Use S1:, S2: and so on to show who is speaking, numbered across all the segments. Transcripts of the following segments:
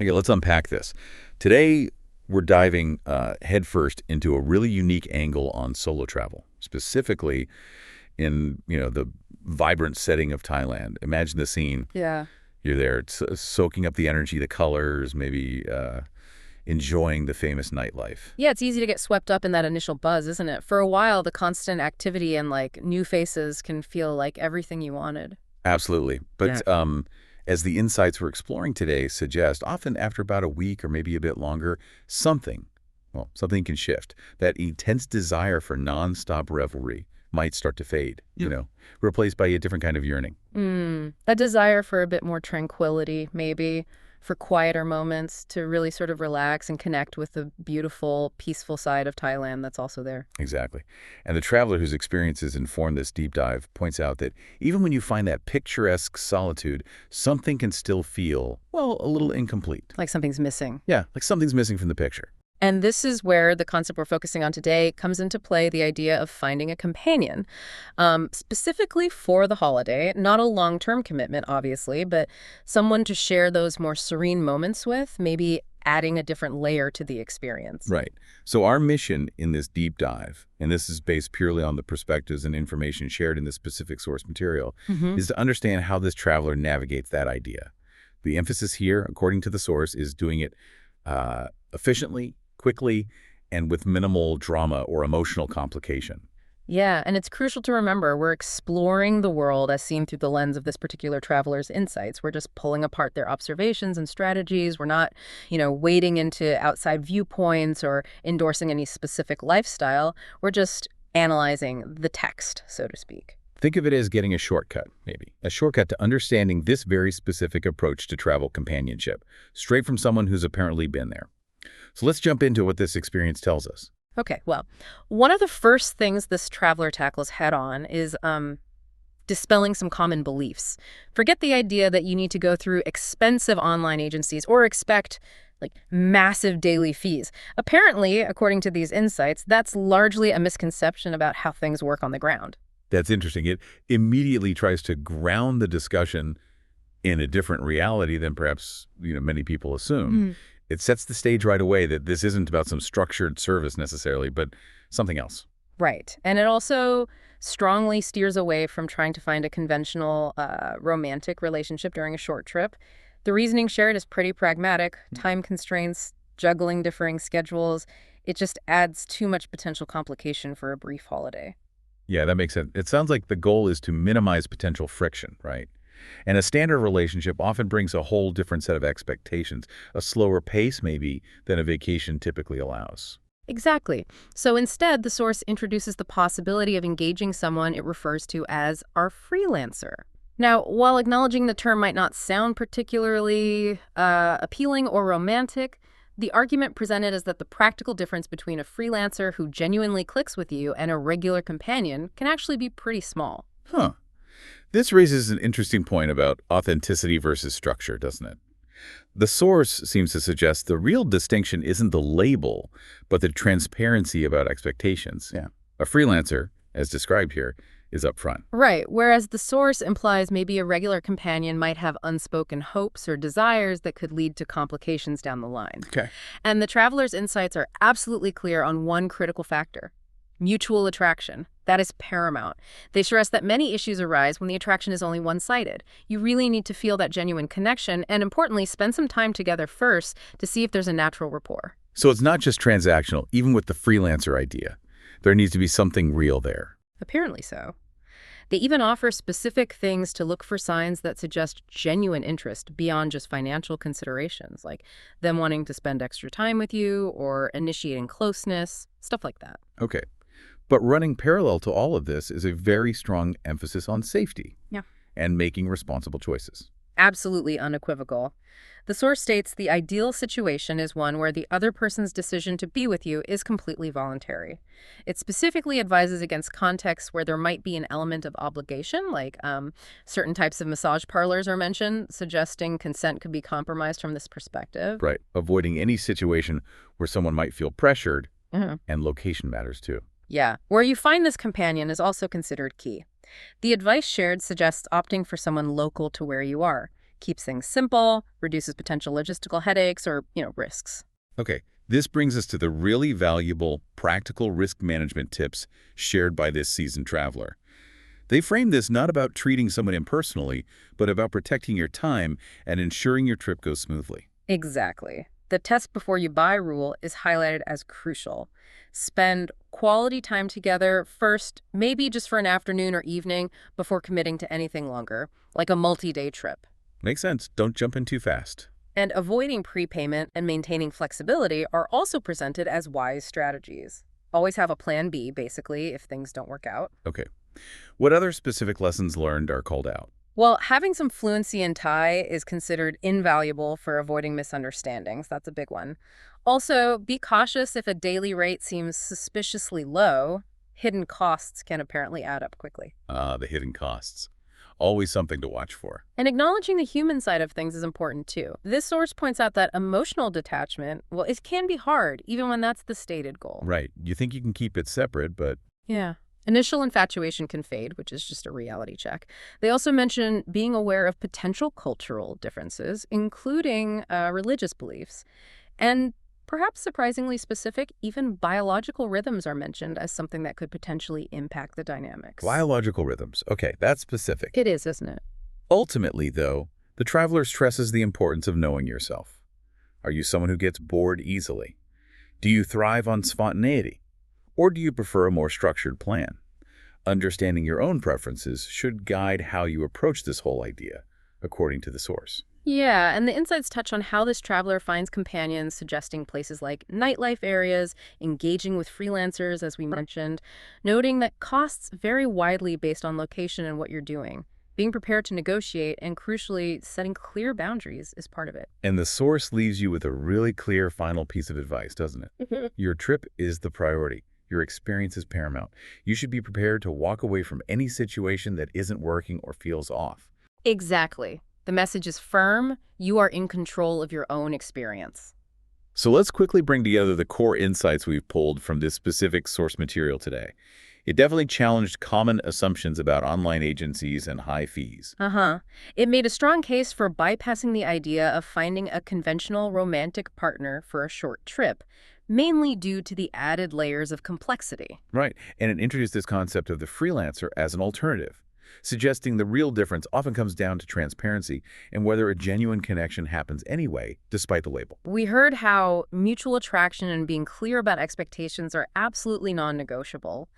S1: Okay, let's unpack this. Today, we're diving headfirst into a really unique angle on solo travel, specifically in, the vibrant setting of Thailand. Imagine the scene.
S2: Yeah.
S1: You're there soaking up the energy, the colors, maybe enjoying the famous nightlife.
S2: Yeah, it's easy to get swept up in that initial buzz, isn't it? For a while, the constant activity and new faces can feel like everything you wanted.
S1: Absolutely.
S2: Yeah.
S1: But as the insights we're exploring today suggest, often after about a week or maybe a bit longer, something can shift. That intense desire for nonstop revelry might start to fade, replaced by a different kind of yearning.
S2: That desire for a bit more tranquility, maybe, for quieter moments to really sort of relax and connect with the beautiful, peaceful side of Thailand that's also there.
S1: Exactly. And the traveler whose experiences inform this deep dive points out that even when you find that picturesque solitude, something can still feel, a little incomplete.
S2: Like something's missing.
S1: Yeah, like something's missing from the picture.
S2: And this is where the concept we're focusing on today comes into play, the idea of finding a companion, specifically for the holiday, not a long-term commitment, obviously, but someone to share those more serene moments with, maybe adding a different layer to the experience.
S1: Right. So our mission in this deep dive, and this is based purely on the perspectives and information shared in this specific source material, is to understand how this traveler navigates that idea. The emphasis here, according to the source, is doing it efficiently, quickly, and with minimal drama or emotional complication.
S2: Yeah, and it's crucial to remember we're exploring the world as seen through the lens of this particular traveler's insights. We're just pulling apart their observations and strategies. We're not, wading into outside viewpoints or endorsing any specific lifestyle. We're just analyzing the text, so to speak.
S1: Think of it as getting a shortcut, maybe. A shortcut to understanding this very specific approach to travel companionship, straight from someone who's apparently been there. So let's jump into what this experience tells us.
S2: Okay, well, one of the first things this traveler tackles head on is dispelling some common beliefs. Forget the idea that you need to go through expensive online agencies or expect massive daily fees. Apparently, according to these insights, that's largely a misconception about how things work on the ground.
S1: That's interesting. It immediately tries to ground the discussion in a different reality than perhaps many people assume. It sets the stage right away that this isn't about some structured service necessarily, but something else.
S2: Right. And it also strongly steers away from trying to find a conventional romantic relationship during a short trip. The reasoning shared is pretty pragmatic. Time constraints, juggling differing schedules. It just adds too much potential complication for a brief holiday.
S1: Yeah, that makes sense. It sounds like the goal is to minimize potential friction, right? And a standard relationship often brings a whole different set of expectations, a slower pace maybe than a vacation typically allows.
S2: Exactly. So instead, the source introduces the possibility of engaging someone it refers to as our freelancer. Now, while acknowledging the term might not sound particularly appealing or romantic, the argument presented is that the practical difference between a freelancer who genuinely clicks with you and a regular companion can actually be pretty small.
S1: Huh. This raises an interesting point about authenticity versus structure, doesn't it? The source seems to suggest the real distinction isn't the label, but the transparency about expectations. Yeah. A freelancer, as described here, is upfront.
S2: Right, whereas the source implies maybe a regular companion might have unspoken hopes or desires that could lead to complications down the line.
S1: Okay.
S2: And the traveler's insights are absolutely clear on one critical factor: mutual attraction. That is paramount. They stress that many issues arise when the attraction is only one-sided. You really need to feel that genuine connection and, importantly, spend some time together first to see if there's a natural rapport.
S1: So it's not just transactional, even with the freelancer idea. There needs to be something real there.
S2: Apparently so. They even offer specific things to look for signs that suggest genuine interest beyond just financial considerations, like them wanting to spend extra time with you or initiating closeness, stuff like that.
S1: Okay. But running parallel to all of this is a very strong emphasis on safety.
S2: Yeah.
S1: And making responsible choices.
S2: Absolutely unequivocal. The source states the ideal situation is one where the other person's decision to be with you is completely voluntary. It specifically advises against contexts where there might be an element of obligation, like certain types of massage parlors are mentioned, suggesting consent could be compromised from this perspective.
S1: Right. Avoiding any situation where someone might feel pressured, and location matters too.
S2: Yeah. Where you find this companion is also considered key. The advice shared suggests opting for someone local to where you are. keeps things simple, reduces potential logistical headaches or, risks.
S1: Okay, this brings us to the really valuable practical risk management tips shared by this seasoned traveler. They frame this not about treating someone impersonally, but about protecting your time and ensuring your trip goes smoothly.
S2: Exactly. The test before you buy rule is highlighted as crucial. Spend quality time together first, maybe just for an afternoon or evening before committing to anything longer, like a multi-day trip.
S1: Makes sense. Don't jump in too fast.
S2: And avoiding prepayment and maintaining flexibility are also presented as wise strategies. Always have a plan B, basically, if things don't work out.
S1: Okay. What other specific lessons learned are called out?
S2: Well, having some fluency in Thai is considered invaluable for avoiding misunderstandings. That's a big one. Also, be cautious if a daily rate seems suspiciously low. Hidden costs can apparently add up quickly.
S1: The hidden costs. Always something to watch for.
S2: And acknowledging the human side of things is important too. This source points out that emotional detachment, well, it can be hard, even when that's the stated goal.
S1: Right. You think you can keep it separate, but
S2: Yeah. Initial infatuation can fade, which is just a reality check. They also mention being aware of potential cultural differences, including religious beliefs. And perhaps surprisingly specific, even biological rhythms are mentioned as something that could potentially impact the dynamics.
S1: biological rhythms. Okay, that's specific.
S2: It is, isn't it?
S1: Ultimately, though, the traveler stresses the importance of knowing yourself. Are you someone who gets bored easily? Do you thrive on spontaneity? Or do you prefer a more structured plan? Understanding your own preferences should guide how you approach this whole idea, according to the source.
S2: Yeah, and the insights touch on how this traveler finds companions, suggesting places like nightlife areas, engaging with freelancers, as we mentioned, noting that costs vary widely based on location and what you're doing. Being prepared to negotiate and, crucially, setting clear boundaries is part of it.
S1: And the source leaves you with a really clear final piece of advice, doesn't it? Your trip is the priority. Your experience is paramount. You should be prepared to walk away from any situation that isn't working or feels off.
S2: Exactly. The message is firm. You are in control of your own experience.
S1: So let's quickly bring together the core insights we've pulled from this specific source material today. It definitely challenged common assumptions about online agencies and high fees.
S2: It made a strong case for bypassing the idea of finding a conventional romantic partner for a short trip, mainly due to the added layers of complexity.
S1: Right, and it introduced this concept of the freelancer as an alternative, suggesting the real difference often comes down to transparency and whether a genuine connection happens anyway, despite the label.
S2: We heard how mutual attraction and being clear about expectations are absolutely non-negotiable,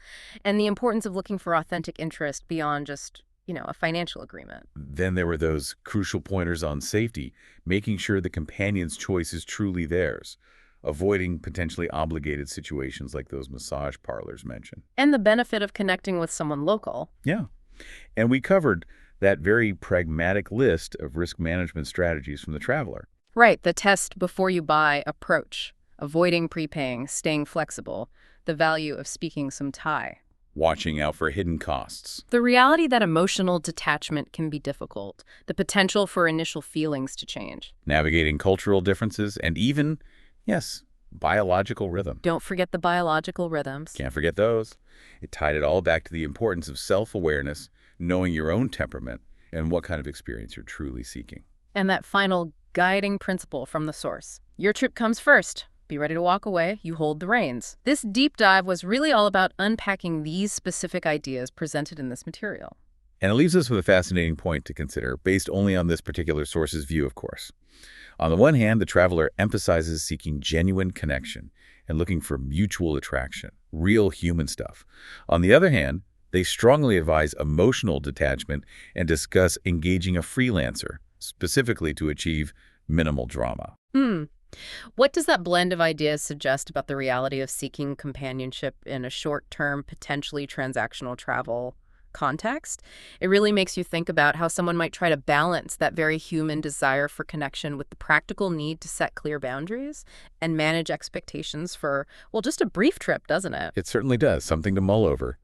S2: and the importance of looking for authentic interest beyond just, a financial agreement.
S1: Then there were those crucial pointers on safety, making sure the companion's choice is truly theirs, avoiding potentially obligated situations like those massage parlors mentioned.
S2: And the benefit of connecting with someone local.
S1: Yeah. And we covered that very pragmatic list of risk management strategies from the traveler.
S2: Right, the test before you buy approach, avoiding prepaying, staying flexible, the value of speaking some Thai.
S1: Watching out for hidden costs.
S2: The reality that emotional detachment can be difficult, the potential for initial feelings to change.
S1: Navigating cultural differences and even, yes, biological rhythm.
S2: Don't forget the biological rhythms.
S1: Can't forget those. It tied it all back to the importance of self-awareness, knowing your own temperament, and what kind of experience you're truly seeking.
S2: And that final guiding principle from the source. Your trip comes first. Be ready to walk away. You hold the reins. This deep dive was really all about unpacking these specific ideas presented in this material.
S1: And it leaves us with a fascinating point to consider, based only on this particular source's view, of course. On the one hand, the traveler emphasizes seeking genuine connection and looking for mutual attraction, real human stuff. On the other hand, they strongly advise emotional detachment and discuss engaging a freelancer, specifically to achieve minimal drama.
S2: What does that blend of ideas suggest about the reality of seeking companionship in a short-term, potentially transactional travel context? It really makes you think about how someone might try to balance that very human desire for connection with the practical need to set clear boundaries and manage expectations for, well, just a brief trip, doesn't it?
S1: It certainly does, something to mull over.